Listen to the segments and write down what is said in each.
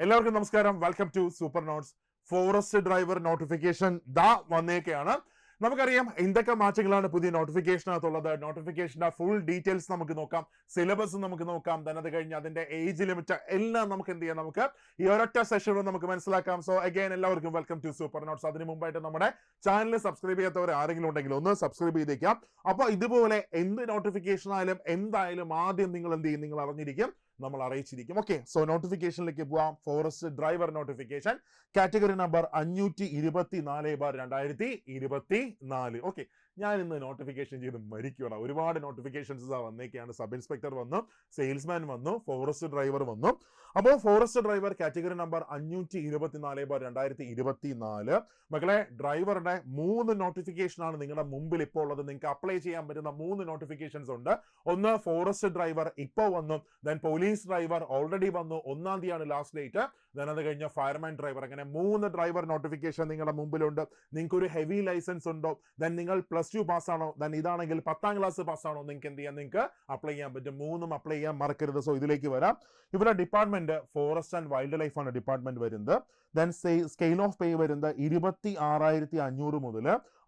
എല്ലാവർക്കും നമസ്കാരം. Welcome to super notes. Forest driver notification വന്നേക്കാണ്. നമുക്കറിയാം എന്തൊക്കെ മാറ്റങ്ങളാണ് പുതിയ നോട്ടിഫിക്കേഷനകത്തുള്ളത്. നോട്ടിഫിക്കേഷന്റെ ഫുൾ ഡീറ്റെയിൽസ് നമുക്ക് നോക്കാം, സിലബസ് നമുക്ക് നോക്കാം, അത് കഴിഞ്ഞ് അതിന്റെ ഏജ് ലിമിറ്റ് എല്ലാം നമുക്ക് എന്ത് ചെയ്യാം, നമുക്ക് ഈ ഒരൊറ്റ സെഷനിൽ നമുക്ക് മനസ്സിലാക്കാം. സോ അഗൈൻ എല്ലാവർക്കും വെൽക്കം ടു സൂപ്പർ നോട്ട്സ്. അതിന് മുമ്പായിട്ട് നമ്മുടെ ചാനൽ സബ്സ്ക്രൈബ് ചെയ്യാത്തവർ ആരെങ്കിലും ഉണ്ടെങ്കിൽ ഒന്ന് സബ്സ്ക്രൈബ് ചെയ്തേക്കാം. അപ്പൊ ഇതുപോലെ എന്ത് നോട്ടിഫിക്കേഷൻ ആയാലും എന്തായാലും ആദ്യം നിങ്ങൾ എന്ത് ചെയ്യും, നിങ്ങൾ അറിഞ്ഞിരിക്കും, നമ്മൾ അറിയിച്ചിരിക്കും. ഓക്കെ, സോ നോട്ടിഫിക്കേഷനിലേക്ക് പോവാം. Forest driver notification category number 524/2024. Okay, ഞാൻ ഇന്ന് നോട്ടിഫിക്കേഷൻ ചെയ്ത് മരിക്കണം. ഒരുപാട് നോട്ടിഫിക്കേഷൻസ് വന്നേക്കാണ്. സബ് ഇൻസ്പെക്ടർ വന്നു, സെയിൽസ്മാൻ വന്നു, ഫോറസ്റ്റ് ഡ്രൈവർ വന്നു. അപ്പോൾ ഫോറസ്റ്റ് ഡ്രൈവർ കാറ്റഗറി നമ്പർ 524/2024. മക്കളെ, ഡ്രൈവറുടെ 3 നോട്ടിഫിക്കേഷൻ ആണ് നിങ്ങളുടെ മുമ്പിൽ ഇപ്പോൾ ഉള്ളത്. നിങ്ങൾക്ക് അപ്ലൈ ചെയ്യാൻ പറ്റുന്ന 3 നോട്ടിഫിക്കേഷൻസ് ഉണ്ട്. ഒന്ന് ഫോറസ്റ്റ് ഡ്രൈവർ ഇപ്പോൾ വന്നു, ദെൻ പോലീസ് ഡ്രൈവർ ഓൾറെഡി വന്നു, 1-ാം തീയതിയാണ് ലാസ്റ്റ് ഡേറ്റ്. ദെൻ അത് കഴിഞ്ഞ ഫയർമാൻ ഡ്രൈവർ. അങ്ങനെ 3 ഡ്രൈവർ നോട്ടിഫിക്കേഷൻ നിങ്ങളുടെ മുമ്പിലുണ്ട്. നിങ്ങൾക്ക് ഒരു ഹെവി ലൈസൻസ് ഉണ്ടോ, ദെൻ നിങ്ങൾ +2 പാസ്സാണോ, ദെൻ ഇതാണെങ്കിൽ 10ാം ക്ലാസ് പാസ്സാണോ, നിങ്ങൾക്ക് എന്ത് ചെയ്യാം, നിങ്ങൾക്ക് അപ്ലൈ ചെയ്യാൻ പറ്റും. 3ഉം അപ്ലൈ ചെയ്യാൻ മറക്കരുത്. സോ ഇതിലേക്ക് വരാം. ഇവിടെ department forest and wild life ആണ് ഡിപ്പാർട്ട്മെന്റ് വരുന്നത്. ദെൻ സ്കെയിൽ ഓഫ് പേ വരുന്നത് 26,500 മുതൽ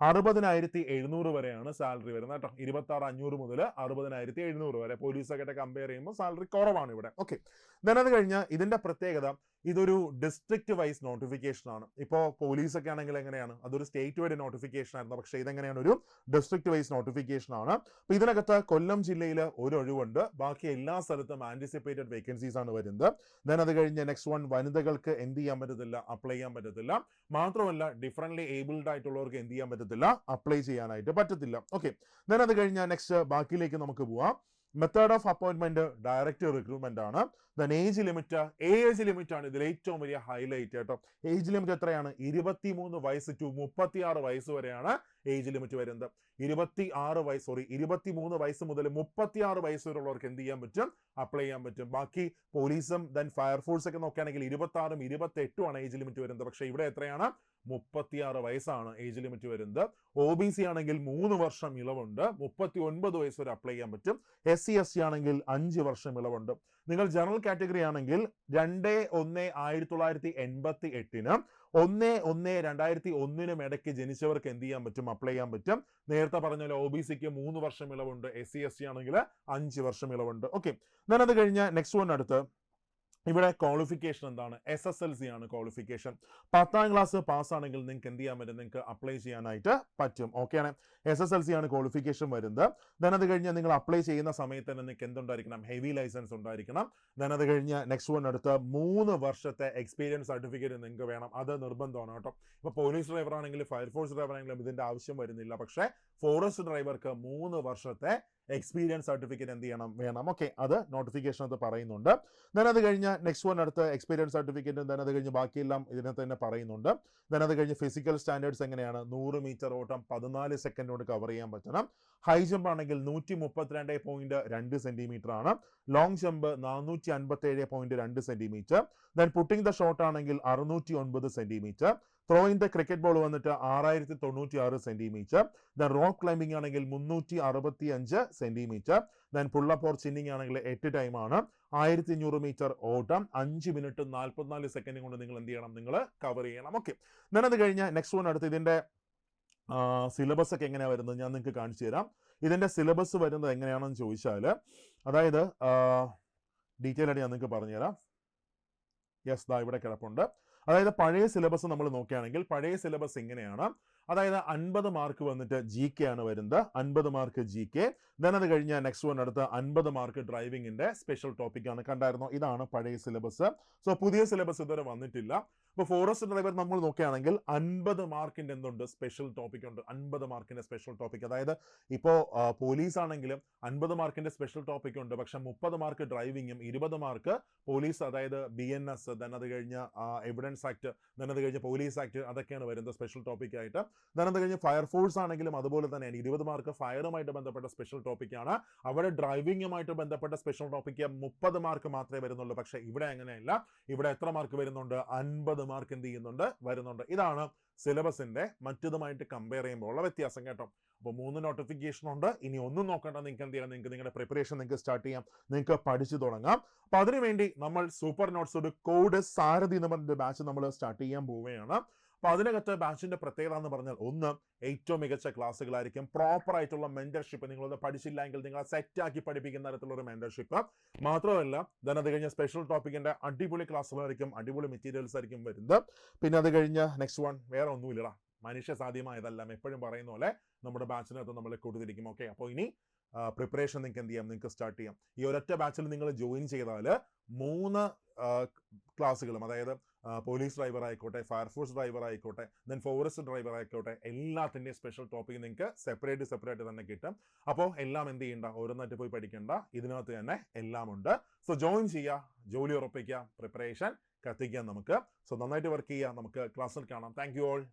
60,700 വരെയാണ് സാലറി വരുന്നത് കേട്ടോ. 26,500 മുതൽ 60,700 വരെ. പോലീസൊക്കെ കമ്പയർ ചെയ്യുമ്പോൾ സാലറി കുറവാണ് ഇവിടെ. ഓക്കെ, ദെൻ അത് കഴിഞ്ഞ് ഇതിന്റെ പ്രത്യേകത, ഇതൊരു ഡിസ്ട്രിക്ട് വൈസ് നോട്ടിഫിക്കേഷൻ ആണ്. ഇപ്പോൾ പോലീസൊക്കെ ആണെങ്കിൽ എങ്ങനെയാണ്, അതൊരു സ്റ്റേറ്റ് വൈഡ് നോട്ടിഫിക്കേഷൻ ആയിരുന്നു. പക്ഷേ ഇതെങ്ങനെയാണ്, ഒരു ഡിസ്ട്രിക്ട് വൈസ് നോട്ടിഫിക്കേഷൻ ആണ്. അപ്പൊ ഇതിനകത്ത് കൊല്ലം ജില്ലയിൽ ഒരു ഒഴിവുണ്ട്. ബാക്കി എല്ലാ സ്ഥലത്തും ആന്റിസിപ്പേറ്റഡ് വേക്കൻസീസ് ആണ് വരുന്നത്. ദെൻ അത് കഴിഞ്ഞ് നെക്സ്റ്റ് വൺ, വനിതകൾക്ക് എന്ത് ചെയ്യാൻ പറ്റത്തില്ല, അപ്ലൈ ചെയ്യാൻ പറ്റത്തില്ല. മാത്രമല്ല ഡിഫറently ഏബിൾഡ് ആയിട്ടുള്ളവർക്ക് എന്ത് ചെയ്യാൻ പറ്റത്തില്ല, അപ്ലൈ ചെയ്യാനായിട്ട് പറ്റത്തില്ല. ഓക്കെ, ദെൻ അത് കഴിഞ്ഞ നെക്സ്റ്റ് ബാക്കിയിലേക്ക് നമുക്ക് പോവാം. Method of appointment direct recruitment ആണ്. ദെൻ ഏജ് ലിമിറ്റ് ആണ് ഇതിൽ ഏറ്റവും വലിയ ഹൈലൈറ്റ് കേട്ടോ. ഏജ് ലിമിറ്റ് എത്രയാണ്, 23 വയസ്സ് ടു 36 വയസ്സ് വരെയാണ് ഏജ് ലിമിറ്റ് വരുന്നത്. 23 വയസ്സ് മുതൽ 36 വയസ്സ് വരെയുള്ളവർക്ക് എന്ത് ചെയ്യാൻ പറ്റും, അപ്ലൈ ചെയ്യാൻ പറ്റും. ബാക്കി പോലീസും ദെൻ ഫയർഫോഴ്സ് ഒക്കെ നോക്കുകയാണെങ്കിൽ 26ഉം 28ഉം ആണ് ഏജ് ലിമിറ്റ് വരുന്നത്. പക്ഷെ ഇവിടെ എത്രയാണ്, 36 വയസ്സാണ് ഏജ് ലിമിറ്റ് വരുന്നത്. OBC ആണെങ്കിൽ 3 വർഷം ഇളവുണ്ട്, 39 വയസ്സ് വരെ അപ്ലൈ ചെയ്യാൻ പറ്റും. SC/ST ആണെങ്കിൽ 5 വർഷം ഇളവുണ്ട്. നിങ്ങൾ ജനറൽ കാറ്റഗറി ആണെങ്കിൽ 2/1/1988-നും 1/1/2001-നും ഇടയ്ക്ക് ജനിച്ചവർക്ക് എന്ത് ചെയ്യാൻ പറ്റും, അപ്ലൈ ചെയ്യാൻ പറ്റും. നേരത്തെ പറഞ്ഞ പോലെ OBCക്ക് 3 വർഷം ഇളവുണ്ട്, SC/ST ആണെങ്കിൽ 5 വർഷം ഇളവുണ്ട്. ഓക്കെ, ഞാൻ അത് കഴിഞ്ഞ നെക്സ്റ്റ് വൺ അടുത്ത് ഇവിടെ ക്വാളിഫിക്കേഷൻ എന്താണ്, SSLC ആണ് ക്വാളിഫിക്കേഷൻ. 10ാം ക്ലാസ് പാസ്സാണെങ്കിൽ നിങ്ങൾക്ക് എന്ത് ചെയ്യാൻ പറ്റും, നിങ്ങൾക്ക് അപ്ലൈ ചെയ്യാനായിട്ട് പറ്റും. ഓക്കെ ആണ്, SSLC ആണ് ക്വാളിഫിക്കേഷൻ വരുന്നത്. ദെൻ അത് കഴിഞ്ഞ് നിങ്ങൾ അപ്ലൈ ചെയ്യുന്ന സമയത്ത് തന്നെ നിങ്ങൾക്ക് എന്തുണ്ടായിരിക്കണം, ഹെവി ലൈസൻസ് ഉണ്ടായിരിക്കണം. ദെൻ അത് കഴിഞ്ഞ് നെക്സ്റ്റ് വൺ അടുത്ത് 3 വർഷത്തെ എക്സ്പീരിയൻസ് സർട്ടിഫിക്കറ്റ് നിങ്ങൾക്ക് വേണം. അത് നിർബന്ധമാണ് കേട്ടോ. ഇപ്പൊ പോലീസ് ഡ്രൈവർ ആണെങ്കിലും ഫയർഫോഴ്സ് ഡ്രൈവർ ആണെങ്കിലും ഇതിന്റെ ആവശ്യം വരുന്നില്ല. പക്ഷേ ഫോറസ്റ്റ് ഡ്രൈവർക്ക് 3 വർഷത്തെ എക്സ്പീരിയൻസ് സർട്ടിഫിക്കറ്റ് എന്ത് ചെയ്യണം, വേണം. ഓക്കെ, അത് നോട്ടിഫിക്കേഷനകത്ത് പറയുന്നുണ്ട്. ദെൻ അത് കഴിഞ്ഞ് നെക്സ്റ്റ് വൺ അടുത്ത് എക്സ്പീരിയൻസ് സർട്ടിഫിക്കറ്റ്. ദെൻ അത് കഴിഞ്ഞ് ബാക്കിയെല്ലാം ഇതിനകത്ത് തന്നെ പറയുന്നുണ്ട്. ദെൻ അത് കഴിഞ്ഞ് ഫിസിക്കൽ സ്റ്റാൻഡേർഡ്സ് എങ്ങനെയാണ്, 100 മീറ്റർ ഓട്ടം 14 സെക്കൻഡ് കൊണ്ട് കവർ ചെയ്യാൻ പറ്റണം. ഹൈ ജമ്പ് ആണെങ്കിൽ 132.2 സെന്റിമീറ്റർ ആണ്. Long jump 457.2 centimetre. Then putting the shot ആണെങ്കിൽ 609 centimetre. Throwing the cricket ball വന്നിട്ട് 6096 സെന്റിമീറ്റർ. ദെൻ റോക്ക് ക്ലൈംബിംഗ് ആണെങ്കിൽ 365 centimetre. Then pullup or chinning ആണെങ്കിൽ 8 ടൈം ആണ്. 1500 മീറ്റർ ഓട്ടം 5 മിനിറ്റ് 44 സെക്കൻഡ് കൊണ്ട് നിങ്ങൾ എന്ത് ചെയ്യണം, നിങ്ങൾ കവർ ചെയ്യണം. ഓക്കെ, ദെൻ അത് കഴിഞ്ഞ നെക്സ്റ്റ് വൺ അടുത്ത് ഇതിന്റെ സിലബസ് ഒക്കെ എങ്ങനെയാണ് വരുന്നത് ഞാൻ നിങ്ങൾക്ക് കാണിച്ചു തരാം. ഇതിന്റെ സിലബസ് വരുന്നത് എങ്ങനെയാണെന്ന് ചോദിച്ചാൽ, അതായത് ഡീറ്റെയിൽ ആയിട്ട് ഞാൻ നിങ്ങൾക്ക് പറഞ്ഞുതരാം. യെസ്, ദാ ഇവിടെ കിടപ്പുണ്ട്. അതായത് പഴയ സിലബസ് നമ്മൾ നോക്കുകയാണെങ്കിൽ പഴയ സിലബസ് ഇങ്ങനെയാണ്. അതായത് 50 മാർക്ക് വന്നിട്ട് GK ആണ് വരുന്നത്, 50 മാർക്ക് GK. ദെൻ അത് കഴിഞ്ഞ നെക്സ്റ്റ് വൺ അടുത്ത് 50 മാർക്ക് ഡ്രൈവിംഗിന്റെ സ്പെഷ്യൽ ടോപ്പിക് ആണ്. കണ്ടായിരുന്നോ, ഇതാണ് പഴയ സിലബസ്. സോ പുതിയ സിലബസ് ഇതുവരെ വന്നിട്ടില്ല. ഇപ്പൊ ഫോറസ്റ്റ് ഡ്രൈവർ നമ്മൾ നോക്കുകയാണെങ്കിൽ 50 മാർക്കിന്റെ എന്തുണ്ട്, സ്പെഷ്യൽ ടോപ്പിക് ഉണ്ട്. 50 മാർക്കിന്റെ സ്പെഷ്യൽ ടോപ്പിക്, അതായത് ഇപ്പോ പോലീസ് ആണെങ്കിലും 50 മാർക്കിന്റെ സ്പെഷ്യൽ ടോപ്പിക് ഉണ്ട്. പക്ഷെ 30 മാർക്ക് ഡ്രൈവിംഗും 20 മാർക്ക് പോലീസ്, അതായത് BNS, ദെൻ അത് കഴിഞ്ഞ എവിഡൻസ് ആക്ട്, ദെൻ അത് കഴിഞ്ഞ പോലീസ് ആക്ട്, അതൊക്കെയാണ് വരുന്നത് സ്പെഷ്യൽ ടോപ്പിക് ആയിട്ട്. അത് കഴിഞ്ഞ് ഫയർഫോഴ്സ് ആണെങ്കിലും അതുപോലെ തന്നെയാണ് 20 മാർക്ക് ഫയറുമായിട്ട് ബന്ധപ്പെട്ട സ്പെഷ്യൽ ടോപ്പിക്കാണ്. അവിടെ ഡ്രൈവിംഗുമായിട്ട് ബന്ധപ്പെട്ട സ്പെഷ്യൽ ടോപ്പിക്ക് 30 മാർക്ക് മാത്രമേ വരുന്നുള്ളൂ. പക്ഷേ ഇവിടെ അങ്ങനെയല്ല. ഇവിടെ എത്ര മാർക്ക് വരുന്നുണ്ട്? 50 മാർക്ക് എന്ത് ചെയ്യുന്നുണ്ട്? വരുന്നുണ്ട്. ഇതാണ് സിലബസിന്റെ മറ്റതുമായിട്ട് കമ്പയർ ചെയ്യുമ്പോൾ ഉള്ള വ്യത്യാസം കേട്ടോ. അപ്പോൾ 3 നോട്ടിഫിക്കേഷൻ ഉണ്ട്. ഇനി ഒന്നും നോക്കണ്ട, നിങ്ങൾക്ക് എന്ത് ചെയ്യാം, നിങ്ങൾക്ക് നിങ്ങളുടെ പ്രിപ്പറേഷൻ നിങ്ങൾക്ക് സ്റ്റാർട്ട് ചെയ്യാം, നിങ്ങൾക്ക് പഠിച്ചു തുടങ്ങാം. അപ്പൊ അതിനുവേണ്ടി നമ്മൾ സൂപ്പർ നോട്ട്സ് ഒരു കോഡ് സാരഥി എന്ന് പറഞ്ഞ ബാച്ച് നമ്മൾ സ്റ്റാർട്ട് ചെയ്യാൻ പോവുകയാണ്. അപ്പൊ അതിനകത്ത് ബാച്ചിന്റെ പ്രത്യേകത എന്ന് പറഞ്ഞാൽ ഒന്ന്, ഏറ്റവും മികച്ച ക്ലാസ്സുകളായിരിക്കും, പ്രോപ്പർ ആയിട്ടുള്ള മെന്റർഷിപ്പ്, നിങ്ങളത് പഠിച്ചില്ല എങ്കിൽ നിങ്ങളെ സെറ്റാക്കി പഠിപ്പിക്കുന്ന തരത്തിലുള്ള ഒരു മെന്റർഷിപ്പ് മാത്രമല്ല, അത് കഴിഞ്ഞ സ്പെഷ്യൽ ടോപ്പിക്കിന്റെ അടിപൊളി ക്ലാസ്സുകളായിരിക്കും, അടിപൊളി മെറ്റീരിയൽസ് ആയിരിക്കും വരുന്നത്. പിന്നെ അത് കഴിഞ്ഞ് നെക്സ്റ്റ് വൺ വേറെ ഒന്നുമില്ലടാ, മനുഷ്യ സാധ്യമായതെല്ലാം എപ്പോഴും പറയുന്ന പോലെ നമ്മുടെ ബാച്ചിനകത്ത് നമ്മൾ കൊടുത്തിരിക്കും. ഓക്കെ, അപ്പോൾ ഇനി പ്രിപ്പറേഷൻ നിങ്ങൾക്ക് എന്ത് ചെയ്യാം, നിങ്ങൾക്ക് സ്റ്റാർട്ട് ചെയ്യാം. ഈ ഒരൊറ്റ ബാച്ചിൽ നിങ്ങൾ ജോയിൻ ചെയ്താൽ 3 ക്ലാസ്സുകളും, അതായത് പോലീസ് ഡ്രൈവർ ആയിക്കോട്ടെ, ഫയർഫോഴ്സ് ഡ്രൈവർ ആയിക്കോട്ടെ, ദെൻ ഫോറസ്റ്റ് ഡ്രൈവർ ആയിക്കോട്ടെ, എല്ലാത്തിൻ്റെയും സ്പെഷ്യൽ ടോപ്പിക് നിങ്ങൾക്ക് സെപ്പറേറ്റ് തന്നെ കിട്ടും. അപ്പോൾ എല്ലാം എന്ത് ചെയ്യണ്ട, ഓരോന്നായിട്ട് പോയി പഠിക്കേണ്ട, ഇതിനകത്ത് തന്നെ എല്ലാം ഉണ്ട്. സോ ജോയിൻ ചെയ്യുക, ജോലി ഉറപ്പിക്കുക, പ്രിപ്പറേഷൻ കത്തിക്കുക നമുക്ക്. സോ നന്നായിട്ട് വർക്ക് ചെയ്യുക, നമുക്ക് ക്ലാസ്സിൽ കാണാം. Thank you all.